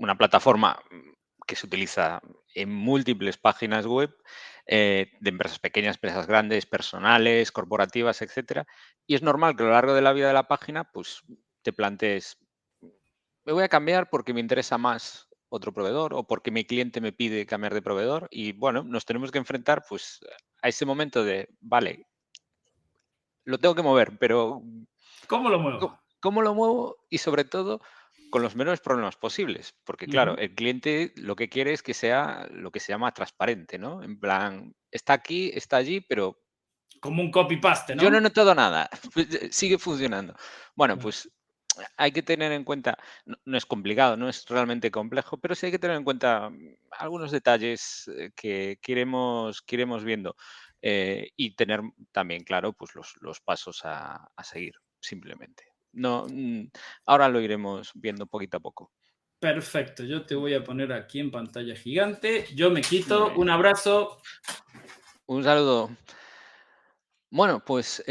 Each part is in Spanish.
una plataforma que se utiliza en múltiples páginas web de empresas pequeñas, empresas grandes, personales, corporativas, etcétera. Y es normal que a lo largo de la vida de la página, pues te plantees, me voy a cambiar porque me interesa más otro proveedor o porque mi cliente me pide cambiar de proveedor. Y bueno, nos tenemos que enfrentar pues a ese momento de, vale, lo tengo que mover, pero ¿Cómo lo muevo? ¿cómo lo muevo? Y sobre todo, con los menores problemas posibles, porque claro, Ujú. el cliente lo que quiere es que sea lo que se llama transparente, ¿no? En plan, está aquí, está allí, pero Como un copy-paste, yo no he ¿no? notado nada, sigue funcionando. Bueno, Claro. pues hay que tener en cuenta, no es complicado, no es realmente complejo, pero sí hay que tener en cuenta algunos detalles que iremos viendo y tener también claro pues los pasos a seguir, simplemente. No, ahora lo iremos viendo poquito a poco. Perfecto, yo te voy a poner aquí en pantalla gigante. Yo me Muy quito, bien. un abrazo. Un saludo. Bueno, pues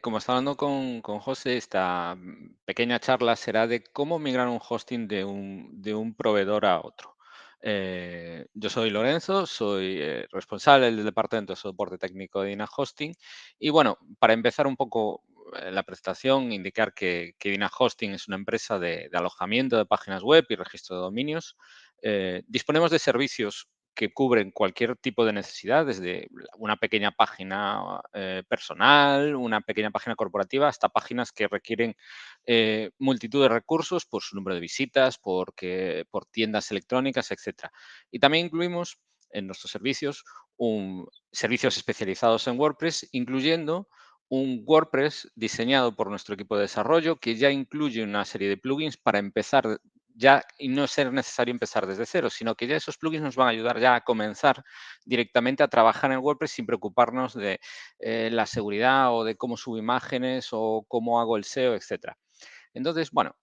como estaba hablando con José, esta pequeña charla será de cómo migrar un hosting de un proveedor a otro. Yo soy Lorenzo, soy responsable del departamento de soporte técnico de Dina Hosting. Y bueno, para empezar un poco la presentación, indicar que Dina Hosting es una empresa de alojamiento de páginas web y registro de dominios. Disponemos de servicios que cubren cualquier tipo de necesidad, desde una pequeña página personal, una pequeña página corporativa, hasta páginas que requieren multitud de recursos por su número de visitas, por tiendas electrónicas, etcétera. Y también incluimos en nuestros servicios servicios especializados en WordPress, incluyendo un WordPress diseñado por nuestro equipo de desarrollo que ya incluye una serie de plugins para empezar ya y no ser necesario empezar desde cero, sino que ya esos plugins nos van a ayudar ya a comenzar directamente a trabajar en WordPress sin preocuparnos de la seguridad o de cómo subo imágenes o cómo hago el SEO, etcétera. Entonces, bueno,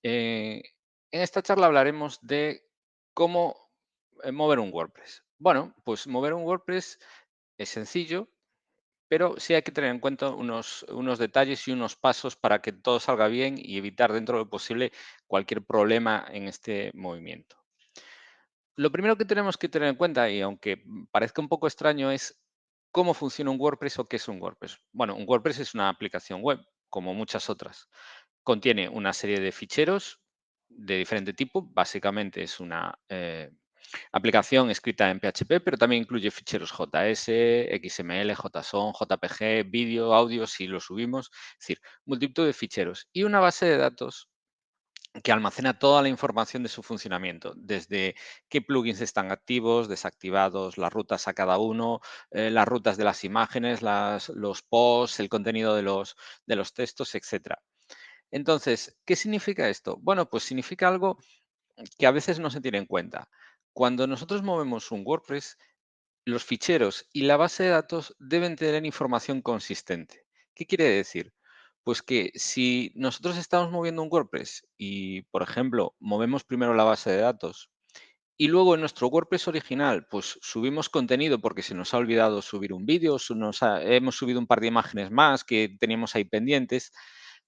eh, en esta charla hablaremos de cómo mover un WordPress. Bueno, pues mover un WordPress es sencillo, pero sí hay que tener en cuenta unos detalles y unos pasos para que todo salga bien y evitar dentro de lo posible cualquier problema en este movimiento. Lo primero que tenemos que tener en cuenta, y aunque parezca un poco extraño, es cómo funciona un WordPress o qué es un WordPress. Bueno, un WordPress es una aplicación web, como muchas otras. Contiene una serie de ficheros de diferente tipo. Básicamente es una aplicación escrita en PHP, pero también incluye ficheros JS, XML, JSON, JPG, vídeo, audio, si lo subimos. Es decir, multitud de ficheros. Y una base de datos que almacena toda la información de su funcionamiento, desde qué plugins están activos, desactivados, las rutas a cada uno, las rutas de las imágenes, los posts, el contenido de los textos, etcétera. Entonces, ¿qué significa esto? Bueno, pues significa algo que a veces no se tiene en cuenta. Cuando nosotros movemos un WordPress, los ficheros y la base de datos deben tener información consistente. ¿Qué quiere decir? Pues que si nosotros estamos moviendo un WordPress y, por ejemplo, movemos primero la base de datos y luego en nuestro WordPress original, pues subimos contenido porque se nos ha olvidado subir un vídeo, hemos subido un par de imágenes más que teníamos ahí pendientes,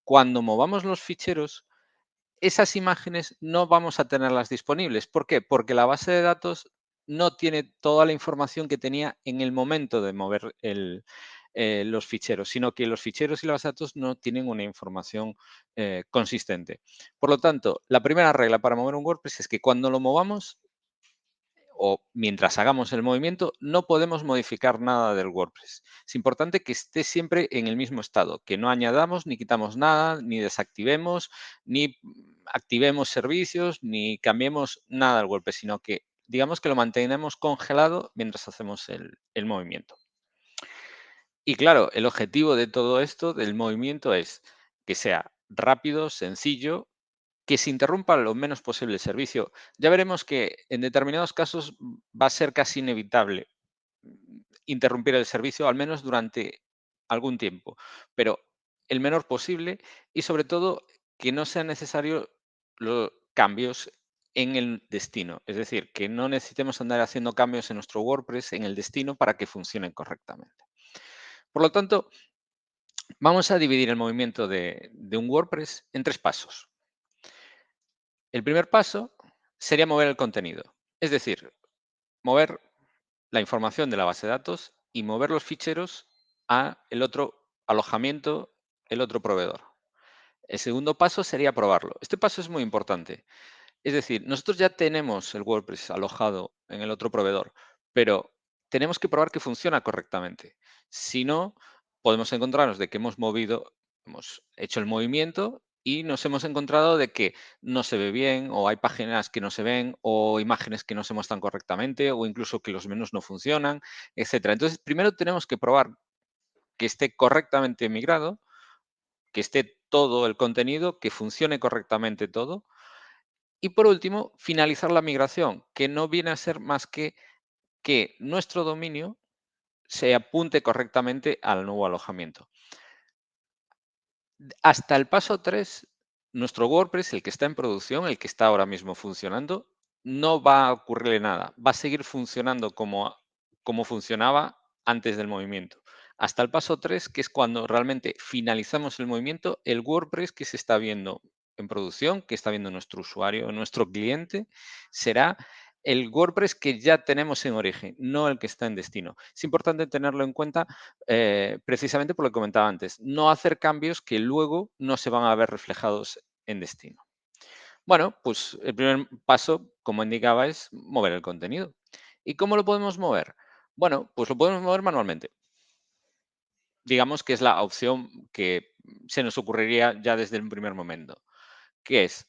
cuando movamos los ficheros, esas imágenes no vamos a tenerlas disponibles. ¿Por qué? Porque la base de datos no tiene toda la información que tenía en el momento de mover los ficheros, sino que los ficheros y la base de datos no tienen una información consistente. Por lo tanto, la primera regla para mover un WordPress es que cuando lo movamos o mientras hagamos el movimiento, no podemos modificar nada del WordPress. Es importante que esté siempre en el mismo estado, que no añadamos ni quitamos nada, ni desactivemos, ni activemos servicios, ni cambiemos nada del WordPress, sino que digamos que lo mantenemos congelado mientras hacemos el movimiento. Y claro, el objetivo de todo esto, del movimiento, es que sea rápido, sencillo, que se interrumpa lo menos posible el servicio. Ya veremos que en determinados casos va a ser casi inevitable interrumpir el servicio, al menos durante algún tiempo, pero el menor posible y sobre todo que no sean necesarios los cambios en el destino. Es decir, que no necesitemos andar haciendo cambios en nuestro WordPress en el destino para que funcione correctamente. Por lo tanto, vamos a dividir el movimiento de un WordPress en tres pasos. El primer paso sería mover el contenido. Es decir, mover la información de la base de datos y mover los ficheros a el otro alojamiento, el otro proveedor. El segundo paso sería probarlo. Este paso es muy importante. Es decir, nosotros ya tenemos el WordPress alojado en el otro proveedor, pero tenemos que probar que funciona correctamente. Si no, podemos encontrarnos de que hemos hecho el movimiento y nos hemos encontrado de que no se ve bien, o hay páginas que no se ven, o imágenes que no se muestran correctamente, o incluso que los menús no funcionan, etcétera. Entonces, primero tenemos que probar que esté correctamente migrado, que esté todo el contenido, que funcione correctamente todo, y por último, finalizar la migración, que no viene a ser más que nuestro dominio se apunte correctamente al nuevo alojamiento. Hasta el paso 3, nuestro WordPress, el que está en producción, el que está ahora mismo funcionando, no va a ocurrirle nada. Va a seguir funcionando como funcionaba antes del movimiento. Hasta el paso 3, que es cuando realmente finalizamos el movimiento, el WordPress que se está viendo en producción, que está viendo nuestro usuario, nuestro cliente, será el WordPress que ya tenemos en origen, no el que está en destino. Es importante tenerlo en cuenta precisamente por lo que comentaba antes, no hacer cambios que luego no se van a ver reflejados en destino. Bueno, pues el primer paso, como indicaba, es mover el contenido. ¿Y cómo lo podemos mover? Bueno, pues lo podemos mover manualmente. Digamos que es la opción que se nos ocurriría ya desde el primer momento, que es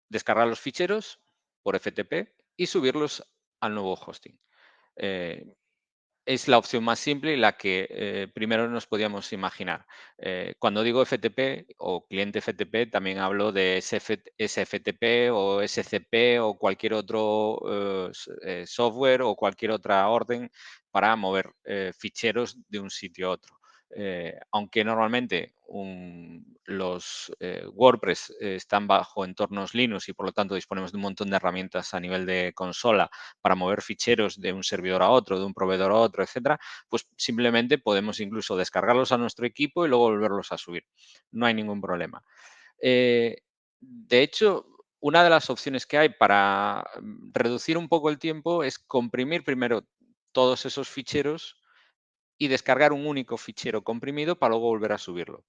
descargar los ficheros por FTP y subirlos al nuevo hosting. Eh, Es la opción más simple y la que primero nos podíamos imaginar. Cuando digo FTP o cliente FTP, también hablo de SFTP o SCP o cualquier otro software o cualquier otra orden para mover ficheros de un sitio a otro. Aunque normalmente los WordPress están bajo entornos Linux y por lo tanto disponemos de un montón de herramientas a nivel de consola para mover ficheros de un servidor a otro, de un proveedor a otro, etcétera, pues simplemente podemos incluso descargarlos a nuestro equipo y luego volverlos a subir. No hay ningún problema. De hecho, una de las opciones que hay para reducir un poco el tiempo es comprimir primero todos esos ficheros y descargar un único fichero comprimido para luego volver a subirlo.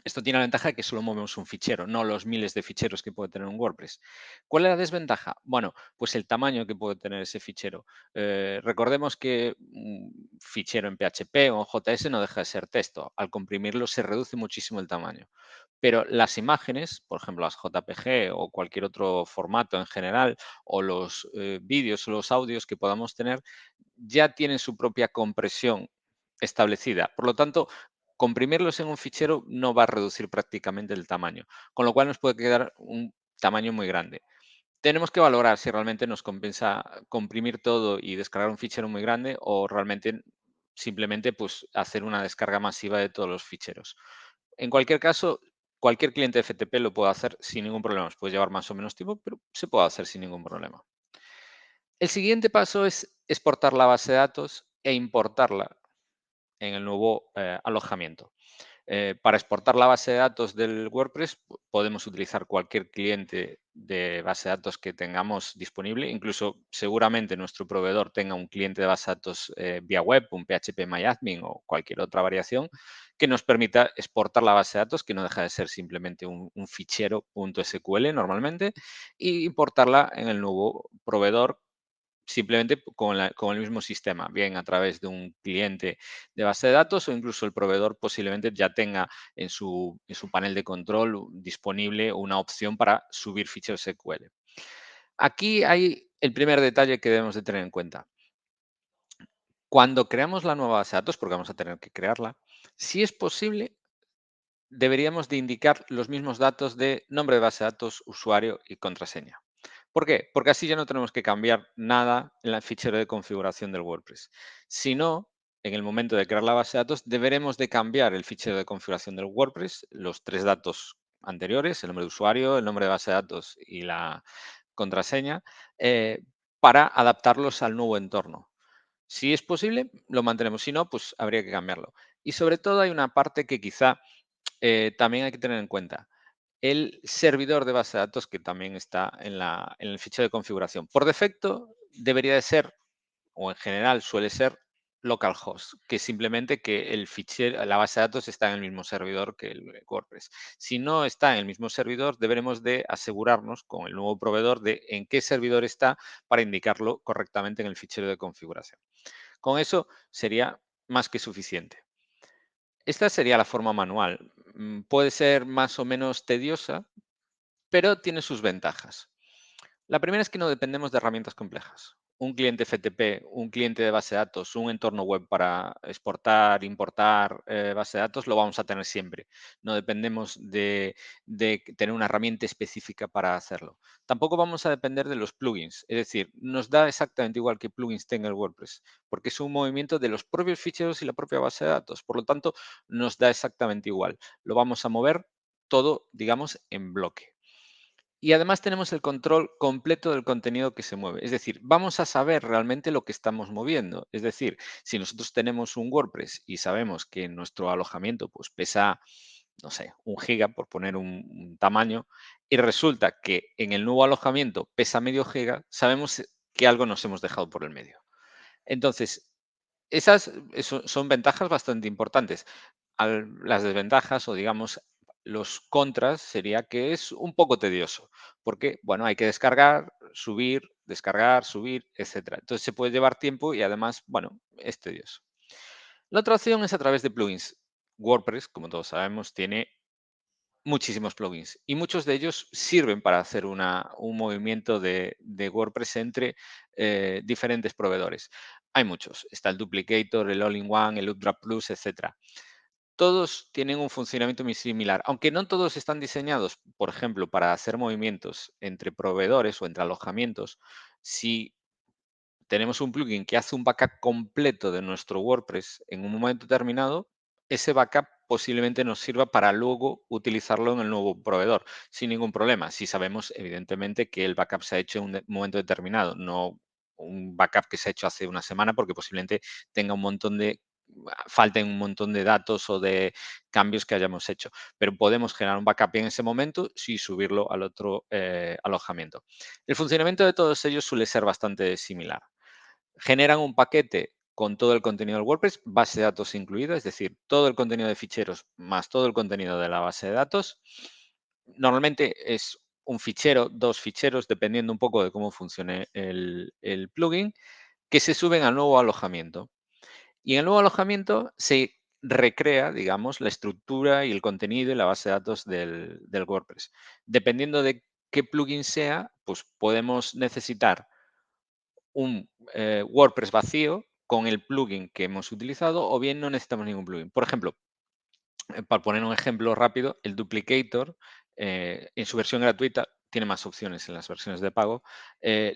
Esto tiene la ventaja de que solo movemos un fichero, no los miles de ficheros que puede tener un WordPress. ¿Cuál es la desventaja? Bueno, pues el tamaño que puede tener ese fichero. Recordemos que un fichero en PHP o en JS no deja de ser texto. Al comprimirlo se reduce muchísimo el tamaño. Pero las imágenes, por ejemplo, las JPG o cualquier otro formato en general, o los vídeos o los audios que podamos tener, ya tienen su propia compresión establecida. Por lo tanto, comprimirlos en un fichero no va a reducir prácticamente el tamaño, con lo cual nos puede quedar un tamaño muy grande. Tenemos que valorar si realmente nos compensa comprimir todo y descargar un fichero muy grande o realmente simplemente pues, hacer una descarga masiva de todos los ficheros. En cualquier caso, cualquier cliente FTP lo puede hacer sin ningún problema. Os puede llevar más o menos tiempo, pero se puede hacer sin ningún problema. El siguiente paso es exportar la base de datos e importarla en el nuevo alojamiento. Para exportar la base de datos del WordPress podemos utilizar cualquier cliente de base de datos que tengamos disponible. Incluso seguramente nuestro proveedor tenga un cliente de base de datos vía web, un PHP o cualquier otra variación que nos permita exportar la base de datos, que no deja de ser simplemente un fichero .sql normalmente, e importarla en el nuevo proveedor simplemente con el mismo sistema, bien a través de un cliente de base de datos o incluso el proveedor posiblemente ya tenga en su panel de control disponible una opción para subir ficheros SQL. Aquí hay el primer detalle que debemos de tener en cuenta. Cuando creamos la nueva base de datos, porque vamos a tener que crearla, si es posible, deberíamos de indicar los mismos datos de nombre de base de datos, usuario y contraseña. ¿Por qué? Porque así ya no tenemos que cambiar nada en el fichero de configuración del WordPress. Si no, en el momento de crear la base de datos, deberemos de cambiar el fichero de configuración del WordPress, los tres datos anteriores, el nombre de usuario, el nombre de base de datos y la contraseña, para adaptarlos al nuevo entorno. Si es posible, lo mantenemos. Si no, pues habría que cambiarlo. Y sobre todo hay una parte que quizá también hay que tener en cuenta. el servidor de base de datos que también está en el fichero de configuración. Por defecto debería de ser, o en general suele ser, localhost, que es simplemente que el fichero, la base de datos está en el mismo servidor que el WordPress. Si no está en el mismo servidor, deberemos de asegurarnos con el nuevo proveedor de en qué servidor está para indicarlo correctamente en el fichero de configuración. Con eso sería más que suficiente. Esta sería la forma manual. Puede ser más o menos tediosa, pero tiene sus ventajas. La primera es que no dependemos de herramientas complejas. Un cliente FTP, un cliente de base de datos, un entorno web para exportar, importar base de datos, lo vamos a tener siempre. No dependemos de tener una herramienta específica para hacerlo. Tampoco vamos a depender de los plugins. Es decir, nos da exactamente igual que plugins tenga el WordPress, porque es un movimiento de los propios ficheros y la propia base de datos. Por lo tanto, nos da exactamente igual. Lo vamos a mover todo, digamos, en bloque. Y además tenemos el control completo del contenido que se mueve. Es decir, vamos a saber realmente lo que estamos moviendo. Es decir, si nosotros tenemos un WordPress y sabemos que nuestro alojamiento pues, pesa, no sé, 1 giga, por poner un tamaño, y resulta que en el nuevo alojamiento pesa medio giga, sabemos que algo nos hemos dejado por el medio. Entonces, eso son ventajas bastante importantes. Las desventajas o digamos los contras sería que es un poco tedioso, porque bueno, hay que descargar, subir, etcétera. Entonces se puede llevar tiempo y además, bueno, es tedioso. La otra opción es a través de plugins. WordPress, como todos sabemos, tiene muchísimos plugins y muchos de ellos sirven para hacer un movimiento de WordPress entre diferentes proveedores. Hay muchos. Está el Duplicator, el All-in-One, el Ultra Plus, etcétera. Todos tienen un funcionamiento muy similar, aunque no todos están diseñados, por ejemplo, para hacer movimientos entre proveedores o entre alojamientos. Si tenemos un plugin que hace un backup completo de nuestro WordPress en un momento determinado, ese backup posiblemente nos sirva para luego utilizarlo en el nuevo proveedor, sin ningún problema, si sabemos evidentemente que el backup se ha hecho en un momento determinado, no un backup que se ha hecho hace una semana porque posiblemente tenga un montón de falten un montón de datos o de cambios que hayamos hecho, pero podemos generar un backup en ese momento y subirlo al otro alojamiento. El funcionamiento de todos ellos suele ser bastante similar. Generan un paquete con todo el contenido del WordPress, base de datos incluida, es decir, todo el contenido de ficheros más todo el contenido de la base de datos. Normalmente es un fichero, 2 ficheros, dependiendo un poco de cómo funcione el plugin, que se suben al nuevo alojamiento. Y en el nuevo alojamiento se recrea, digamos, la estructura y el contenido y la base de datos del WordPress. Dependiendo de qué plugin sea, pues podemos necesitar un WordPress vacío con el plugin que hemos utilizado o bien no necesitamos ningún plugin. Por ejemplo, para poner un ejemplo rápido, el Duplicator en su versión gratuita tiene más opciones en las versiones de pago.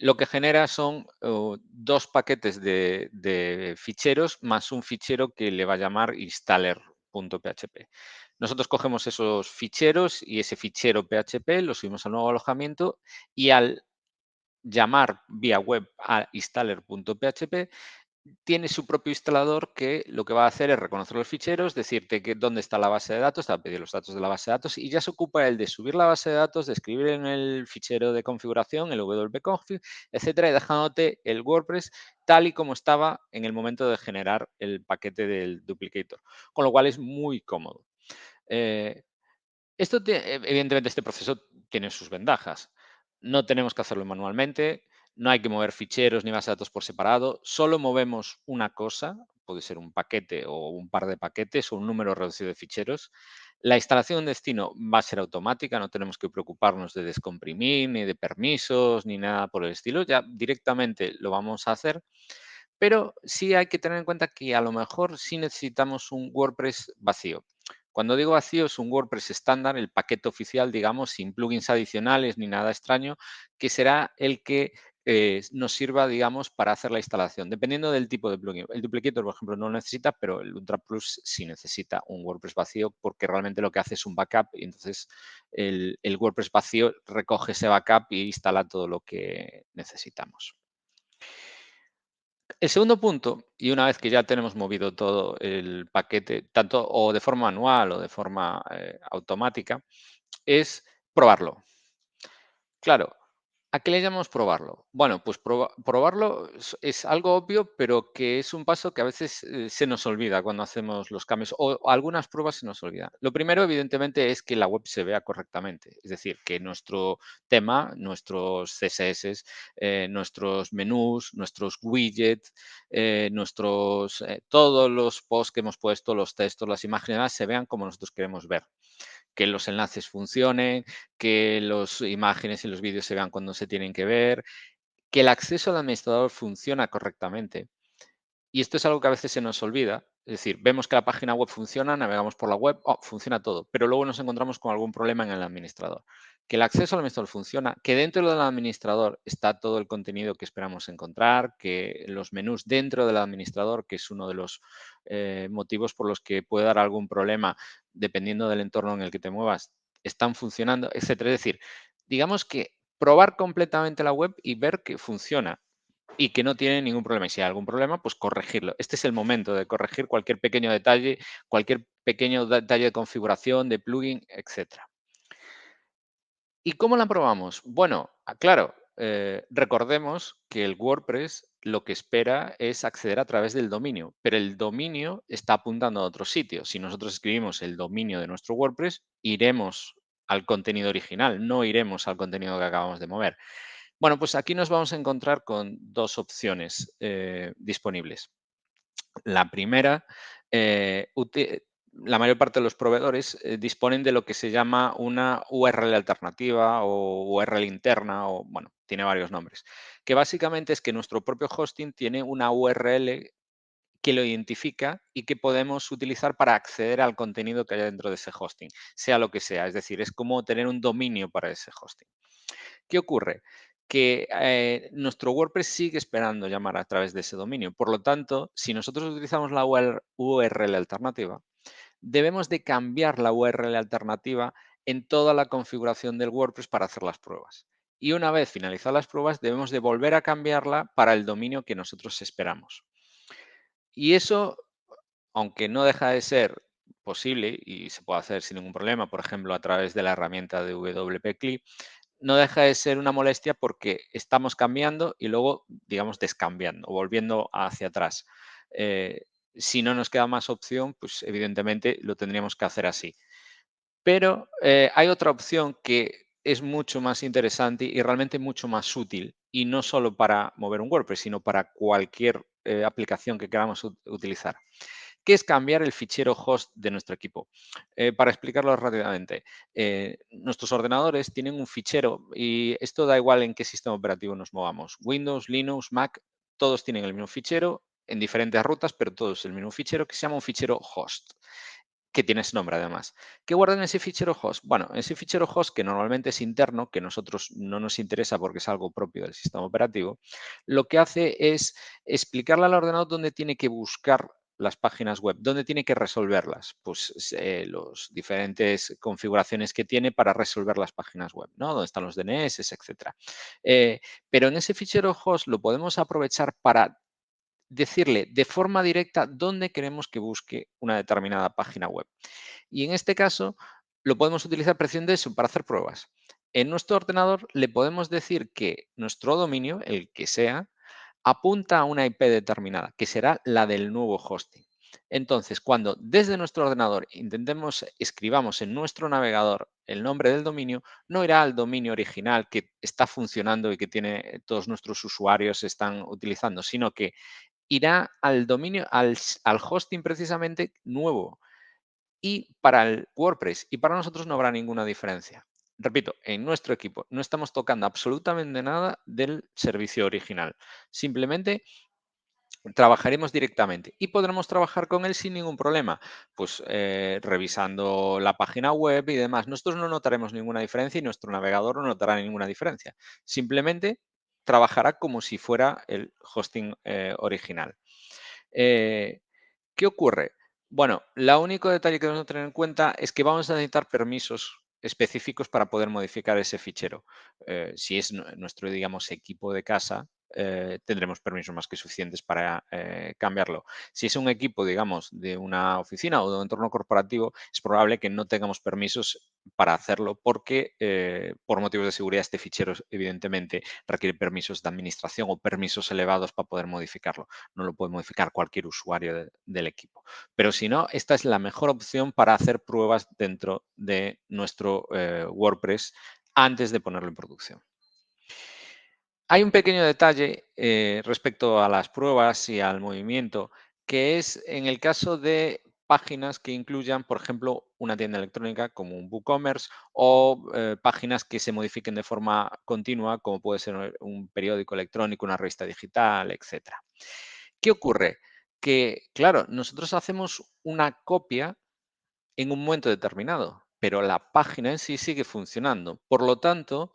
Lo que genera son 2 paquetes de ficheros más un fichero que le va a llamar installer.php. Nosotros cogemos esos ficheros y ese fichero PHP lo subimos al nuevo alojamiento y al llamar vía web a installer.php, tiene su propio instalador que lo que va a hacer es reconocer los ficheros, decirte que dónde está la base de datos, te va a pedir los datos de la base de datos y ya se ocupa el de subir la base de datos, de escribir en el fichero de configuración, el wp-config, etcétera, y dejándote el WordPress tal y como estaba en el momento de generar el paquete del duplicator, con lo cual es muy cómodo. Eh, evidentemente, este proceso tiene sus ventajas. No tenemos que hacerlo manualmente, no hay que mover ficheros ni base de datos por separado, solo movemos una cosa, puede ser un paquete o un par de paquetes o un número reducido de ficheros. La instalación en destino va a ser automática, no tenemos que preocuparnos de descomprimir, ni de permisos, ni nada por el estilo, ya directamente lo vamos a hacer, pero sí hay que tener en cuenta que a lo mejor sí necesitamos un WordPress vacío. Cuando digo vacío es un WordPress estándar, el paquete oficial, digamos, sin plugins adicionales ni nada extraño, que será el que nos sirva, digamos, para hacer la instalación, dependiendo del tipo de plugin. El Duplicator, por ejemplo, no lo necesita, pero el Ultra Plus sí necesita un WordPress vacío porque realmente lo que hace es un backup y entonces el WordPress vacío recoge ese backup y instala todo lo que necesitamos. El segundo punto, y una vez que ya tenemos movido todo el paquete, tanto o de forma manual o de forma automática, es Probarlo. Claro, ¿a qué le llamamos probarlo? Bueno, pues probarlo es algo obvio, pero que es un paso que a veces se nos olvida cuando hacemos los cambios o algunas pruebas se nos olvidan. Lo primero, evidentemente, es que la web se vea correctamente, es decir, que nuestro tema, nuestros CSS, nuestros menús, nuestros widgets, todos los posts que hemos puesto, los textos, las imágenes, se vean como nosotros queremos ver, que los enlaces funcionen, que las imágenes y los vídeos se vean cuando se tienen que ver, que el acceso al administrador funciona correctamente. Y esto es algo que a veces se nos olvida. Es decir, vemos que la página web funciona, navegamos por la web, oh, funciona todo, pero luego nos encontramos con algún problema en el administrador. Que el acceso al administrador funciona, que dentro del administrador está todo el contenido que esperamos encontrar, que los menús dentro del administrador, que es uno de los motivos por los que puede dar algún problema dependiendo del entorno en el que te muevas, están funcionando, etcétera. Es decir, digamos que probar completamente la web y ver que funciona y que no tiene ningún problema. Y si hay algún problema, pues corregirlo. Este es el momento de corregir cualquier pequeño detalle, cualquier pequeño detalle de configuración, de plugin, etcétera. ¿Y cómo la probamos? Bueno, claro, recordemos que el WordPress lo que espera es acceder a través del dominio, pero el dominio está apuntando a otro sitio. Si nosotros escribimos el dominio de nuestro WordPress, iremos al contenido original, no iremos al contenido que acabamos de mover. Bueno, pues aquí nos vamos a encontrar con dos opciones disponibles. La primera, la mayor parte de los proveedores disponen de lo que se llama una URL alternativa o URL interna, o bueno, tiene varios nombres, que básicamente es que nuestro propio hosting tiene una URL que lo identifica y que podemos utilizar para acceder al contenido que haya dentro de ese hosting, sea lo que sea. Es decir, es como tener un dominio para ese hosting. ¿Qué ocurre? Que nuestro WordPress sigue esperando llamar a través de ese dominio. Por lo tanto, si nosotros utilizamos la URL alternativa, debemos de cambiar la URL alternativa en toda la configuración del WordPress para hacer las pruebas. Y una vez finalizadas las pruebas, debemos de volver a cambiarla para el dominio que nosotros esperamos. Y eso, aunque no deja de ser posible y se puede hacer sin ningún problema, por ejemplo, a través de la herramienta de WP-Clip, no deja de ser una molestia porque estamos cambiando y luego, digamos, descambiando o volviendo hacia atrás. Si no nos queda más opción, pues evidentemente lo tendríamos que hacer así. Pero hay otra opción que es mucho más interesante y realmente mucho más útil, y no solo para mover un WordPress, sino para cualquier aplicación que queramos utilizar, que es cambiar el fichero host de nuestro equipo. Para explicarlo rápidamente, nuestros ordenadores tienen un fichero y esto da igual en qué sistema operativo nos movamos. Windows, Linux, Mac, todos tienen el mismo fichero en diferentes rutas, pero todos el mismo fichero que se llama un fichero host, que tiene ese nombre además. ¿Qué guarda en ese fichero host? Bueno, ese fichero host, que normalmente es interno, que a nosotros no nos interesa porque es algo propio del sistema operativo, lo que hace es explicarle al ordenador dónde tiene que buscar las páginas web, dónde tiene que resolverlas, pues los diferentes configuraciones que tiene para resolver las páginas web, ¿no? Dónde están los DNS, etcétera. Pero en ese fichero host lo podemos aprovechar para decirle de forma directa dónde queremos que busque una determinada página web. Y en este caso lo podemos utilizar precisamente eso para hacer pruebas. En nuestro ordenador le podemos decir que nuestro dominio, el que sea, apunta a una IP determinada, que será la del nuevo hosting. Entonces, cuando desde nuestro ordenador escribamos en nuestro navegador el nombre del dominio, no irá al dominio original que está funcionando y que tiene todos nuestros usuarios están utilizando, sino que irá al dominio, al hosting precisamente nuevo y para el WordPress y para nosotros no habrá ninguna diferencia. Repito, en nuestro equipo no estamos tocando absolutamente nada del servicio original. Simplemente trabajaremos directamente y podremos trabajar con él sin ningún problema, pues revisando la página web y demás. Nosotros no notaremos ninguna diferencia y nuestro navegador no notará ninguna diferencia. Simplemente trabajará como si fuera el hosting original. Eh, ¿Qué ocurre? Bueno, el único detalle que debemos tener en cuenta es que vamos a necesitar permisos específicos para poder modificar ese fichero. Si es nuestro, digamos, equipo de casa, tendremos permisos más que suficientes para cambiarlo. Si es un equipo, digamos, de una oficina o de un entorno corporativo, es probable que no tengamos permisos para hacerlo porque por motivos de seguridad este fichero evidentemente requiere permisos de administración o permisos elevados para poder modificarlo. No lo puede modificar cualquier usuario del equipo. Pero si no, esta es la mejor opción para hacer pruebas dentro de nuestro WordPress antes de ponerlo en producción. Hay un pequeño detalle respecto a las pruebas y al movimiento, que es en el caso de páginas que incluyan, por ejemplo, una tienda electrónica como un WooCommerce o páginas que se modifiquen de forma continua, como puede ser un periódico electrónico, una revista digital, etcétera. ¿Qué ocurre? Que, claro, nosotros hacemos una copia en un momento determinado, pero la página en sí sigue funcionando. Por lo tanto,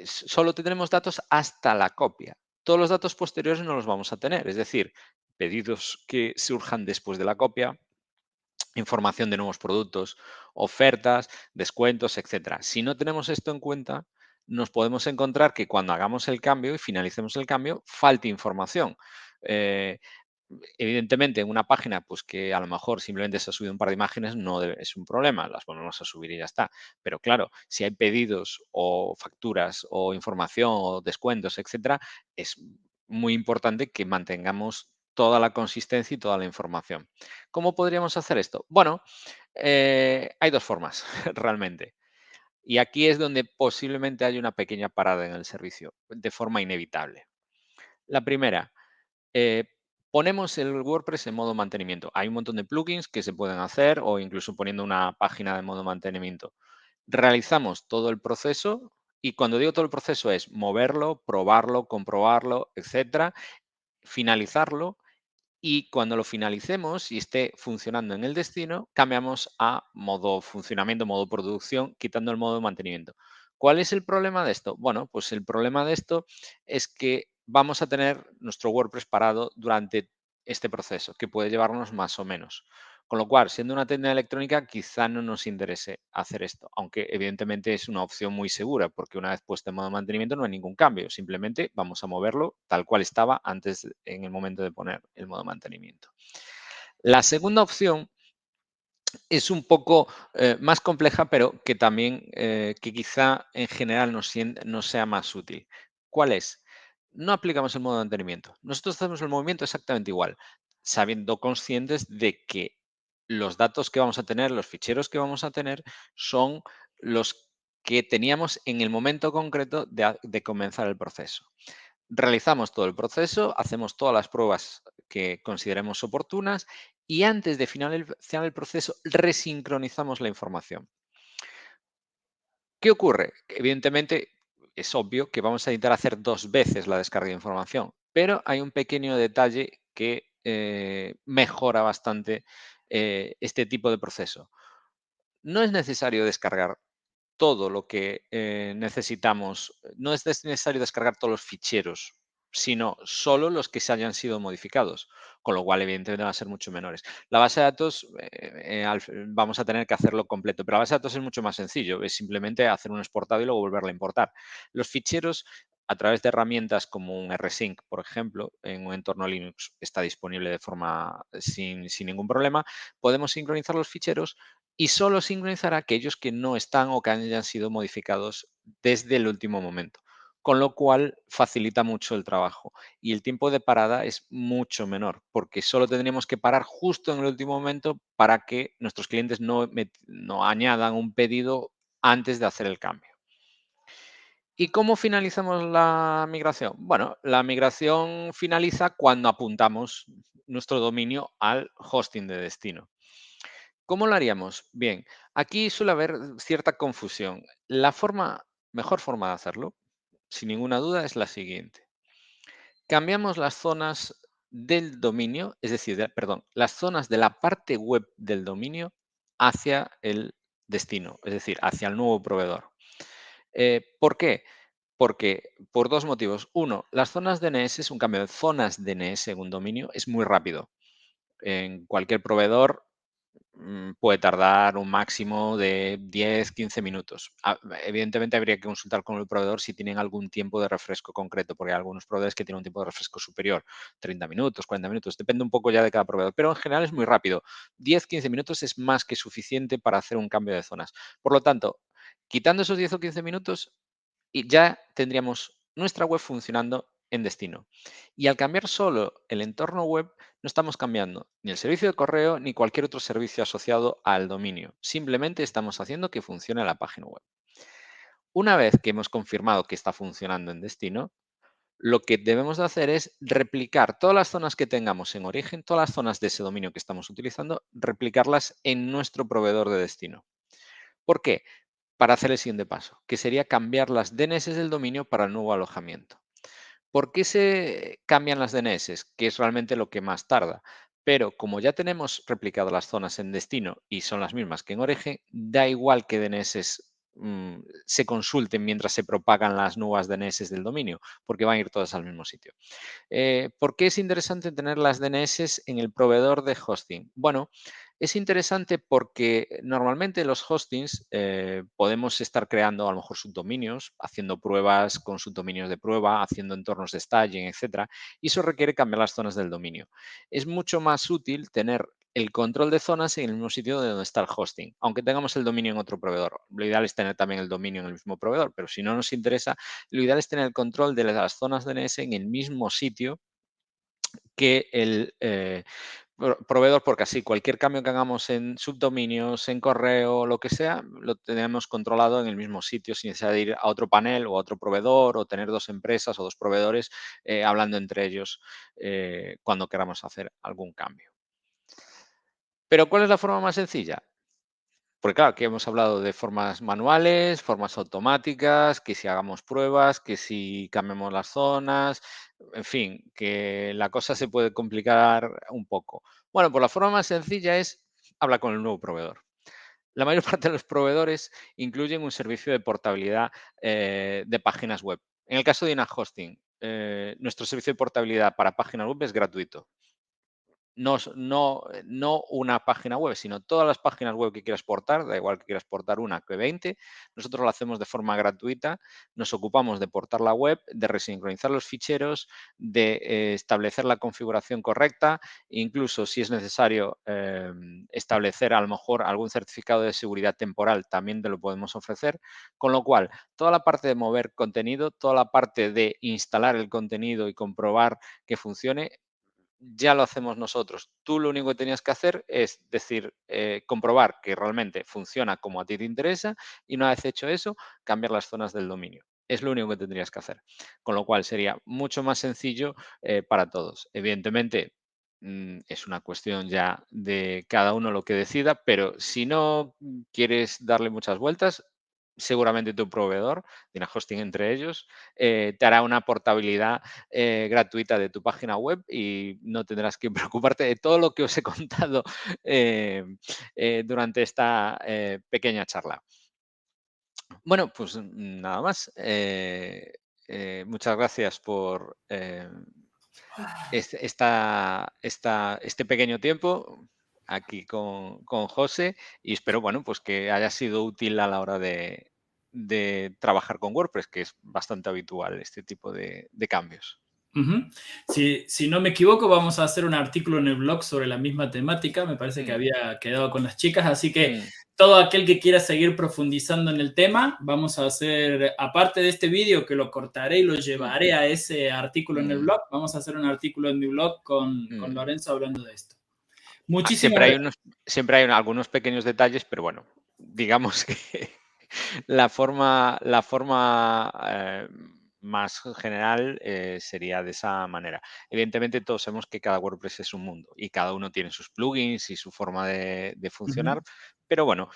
solo tendremos datos hasta la copia. Todos los datos posteriores no los vamos a tener, es decir, pedidos que surjan después de la copia, información de nuevos productos, ofertas, descuentos, etcétera. Si no tenemos esto en cuenta, nos podemos encontrar que cuando hagamos el cambio y finalicemos el cambio, falte información. Eh, Evidentemente, en una página pues que a lo mejor simplemente se ha subido un par de imágenes es un problema, las volvemos a subir y ya está. Pero claro, si hay pedidos o facturas o información o descuentos, etcétera, es muy importante que mantengamos toda la consistencia y toda la información. ¿Cómo podríamos hacer esto? Bueno, hay dos formas realmente. Y aquí es donde posiblemente hay una pequeña parada en el servicio, de forma inevitable. La primera, eh, ponemos el WordPress en modo mantenimiento. Hay un montón de plugins que se pueden hacer o incluso poniendo una página de modo mantenimiento. Realizamos todo el proceso y cuando digo todo el proceso es moverlo, probarlo, comprobarlo, etcétera, finalizarlo y cuando lo finalicemos y esté funcionando en el destino, cambiamos a modo funcionamiento, modo producción, quitando el modo mantenimiento. ¿Cuál es el problema de esto? Bueno, pues el problema de esto es que vamos a tener nuestro WordPress parado durante este proceso, que puede llevarnos más o menos. Con lo cual, siendo una tienda electrónica, quizá no nos interese hacer esto, aunque evidentemente es una opción muy segura, porque una vez puesto en modo mantenimiento no hay ningún cambio, simplemente vamos a moverlo tal cual estaba antes en el momento de poner el modo mantenimiento. La segunda opción es un poco más compleja, pero que también, que quizá en general nos sea más útil. ¿Cuál es? No aplicamos el modo de mantenimiento. Nosotros hacemos el movimiento exactamente igual, sabiendo conscientes de que los datos que vamos a tener, los ficheros que vamos a tener, son los que teníamos en el momento concreto de comenzar el proceso. Realizamos todo el proceso, hacemos todas las pruebas que consideremos oportunas y antes de finalizar el proceso resincronizamos la información. ¿Qué ocurre? Evidentemente, es obvio que vamos a intentar hacer dos veces la descarga de información, pero hay un pequeño detalle que mejora bastante este tipo de proceso. No es necesario descargar todo lo que necesitamos. No es necesario descargar todos los ficheros, sino solo los que se hayan sido modificados, con lo cual evidentemente van a ser mucho menores. La base de datos vamos a tener que hacerlo completo, pero la base de datos es mucho más sencillo, es simplemente hacer un exportado y luego volverlo a importar. Los ficheros a través de herramientas como un rsync, por ejemplo, en un entorno Linux está disponible de forma sin ningún problema, podemos sincronizar los ficheros y solo sincronizar aquellos que no están o que hayan sido modificados desde el último momento, con lo cual facilita mucho el trabajo y el tiempo de parada es mucho menor, porque solo tendríamos que parar justo en el último momento para que nuestros clientes no añadan un pedido antes de hacer el cambio. ¿Y cómo finalizamos la migración? Bueno, la migración finaliza cuando apuntamos nuestro dominio al hosting de destino. ¿Cómo lo haríamos? Bien, aquí suele haber cierta confusión. Mejor forma de hacerlo, sin ninguna duda, es la siguiente. Cambiamos las zonas del dominio, es decir, perdón, las zonas de la parte web del dominio hacia el destino, es decir, hacia el nuevo proveedor. ¿Por qué? Porque por dos motivos. Uno, las zonas DNS, es un cambio de zonas DNS en un dominio, es muy rápido. En cualquier proveedor puede tardar un máximo de 10, 15 minutos. Evidentemente habría que consultar con el proveedor si tienen algún tiempo de refresco concreto, porque hay algunos proveedores que tienen un tiempo de refresco superior, 30 minutos, 40 minutos, depende un poco ya de cada proveedor, pero en general es muy rápido. 10, 15 minutos es más que suficiente para hacer un cambio de zonas. Por lo tanto, quitando esos 10 o 15 minutos, y ya tendríamos nuestra web funcionando en destino. Y al cambiar solo el entorno web, no estamos cambiando ni el servicio de correo ni cualquier otro servicio asociado al dominio. Simplemente estamos haciendo que funcione la página web. Una vez que hemos confirmado que está funcionando en destino, lo que debemos de hacer es replicar todas las zonas que tengamos en origen, todas las zonas de ese dominio que estamos utilizando, replicarlas en nuestro proveedor de destino. ¿Por qué? Para hacer el siguiente paso, que sería cambiar las DNS del dominio para el nuevo alojamiento. ¿Por qué se cambian las DNS? Que es realmente lo que más tarda. Pero como ya tenemos replicado las zonas en destino y son las mismas que en origen, da igual que DNS se consulten mientras se propagan las nuevas DNS del dominio, porque van a ir todas al mismo sitio. ¿Por qué es interesante tener las DNS en el proveedor de hosting? Bueno, es interesante porque normalmente los hostings podemos estar creando a lo mejor subdominios, haciendo pruebas con subdominios de prueba, haciendo entornos de staging, etcétera, y eso requiere cambiar las zonas del dominio. Es mucho más útil tener el control de zonas en el mismo sitio de donde está el hosting, aunque tengamos el dominio en otro proveedor. Lo ideal es tener también el dominio en el mismo proveedor, pero si no nos interesa, lo ideal es tener el control de las zonas DNS en el mismo sitio que el proveedor, porque así cualquier cambio que hagamos en subdominios, en correo, lo que sea, lo tenemos controlado en el mismo sitio sin necesidad de ir a otro panel o a otro proveedor o tener dos empresas o dos proveedores hablando entre ellos cuando queramos hacer algún cambio. Pero ¿cuál es la forma más sencilla? Porque claro, aquí hemos hablado de formas manuales, formas automáticas, que si hagamos pruebas, que si cambiamos las zonas, en fin, que la cosa se puede complicar un poco. Bueno, pues la forma más sencilla es hablar con el nuevo proveedor. La mayor parte de los proveedores incluyen un servicio de portabilidad de páginas web. En el caso de Ina Hosting, nuestro servicio de portabilidad para páginas web es gratuito. No una página web, sino todas las páginas web que quieras portar, da igual que quieras portar una que 20, nosotros lo hacemos de forma gratuita, nos ocupamos de portar la web, de resincronizar los ficheros, de establecer la configuración correcta, incluso si es necesario establecer a lo mejor algún certificado de seguridad temporal, también te lo podemos ofrecer, con lo cual toda la parte de mover contenido, toda la parte de instalar el contenido y comprobar que funcione, ya lo hacemos nosotros. Tú lo único que tenías que hacer es decir, comprobar que realmente funciona como a ti te interesa y una vez hecho eso, cambiar las zonas del dominio. Es lo único que tendrías que hacer. Con lo cual sería mucho más sencillo para todos. Evidentemente, es una cuestión ya de cada uno lo que decida, pero si no quieres darle muchas vueltas, seguramente tu proveedor, tiene hosting entre ellos, te hará una portabilidad gratuita de tu página web y no tendrás que preocuparte de todo lo que os he contado durante esta pequeña charla. Bueno, pues nada más. Muchas gracias por este pequeño tiempo aquí con José y espero, bueno, pues que haya sido útil a la hora de trabajar con WordPress, que es bastante habitual este tipo de cambios. Ujú. Si no me equivoco, vamos a hacer un artículo en el blog sobre la misma temática. Me parece que Mm, había quedado con las chicas, así que mm, todo aquel que quiera seguir profundizando en el tema, vamos a hacer, aparte de este vídeo que lo cortaré y lo mm, llevaré a ese artículo en el mm, blog, vamos a hacer un artículo en mi blog con mm. Lorenzo hablando de esto. Ah, Muchísimas gracias. siempre hay algunos pequeños detalles, pero bueno, digamos que la forma más general sería de esa manera. Evidentemente, todos sabemos que cada WordPress es un mundo y cada uno tiene sus plugins y su forma de Ujú. funcionar, pero bueno,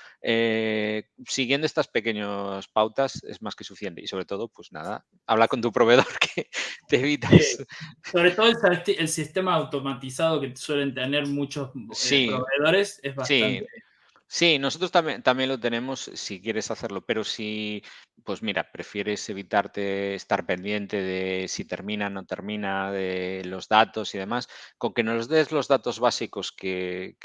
siguiendo estas pequeñas pautas es más que suficiente y sobre todo, pues nada, habla con tu proveedor que te Sí, evitas. sobre todo el sistema automatizado que suelen tener muchos Sí, proveedores es sí. bastante. Sí, nosotros también lo tenemos si quieres hacerlo, pero si, pues mira, prefieres evitarte estar pendiente de si termina, no termina, de los datos y demás, con que nos des los datos básicos que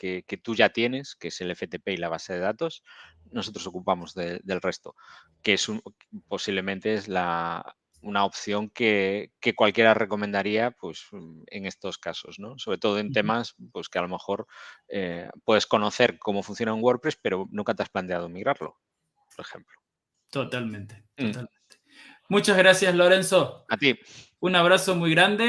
tú ya tienes, que es el FTP y la base de datos, nosotros ocupamos del resto, que es posiblemente es una opción que cualquiera recomendaría pues, en estos casos, ¿no? Sobre todo en Ujú. temas pues, que a lo mejor puedes conocer cómo funciona un WordPress, pero nunca te has planteado migrarlo, por ejemplo. Totalmente, Mm, totalmente. Muchas gracias, Lorenzo. a ti. Un abrazo muy grande.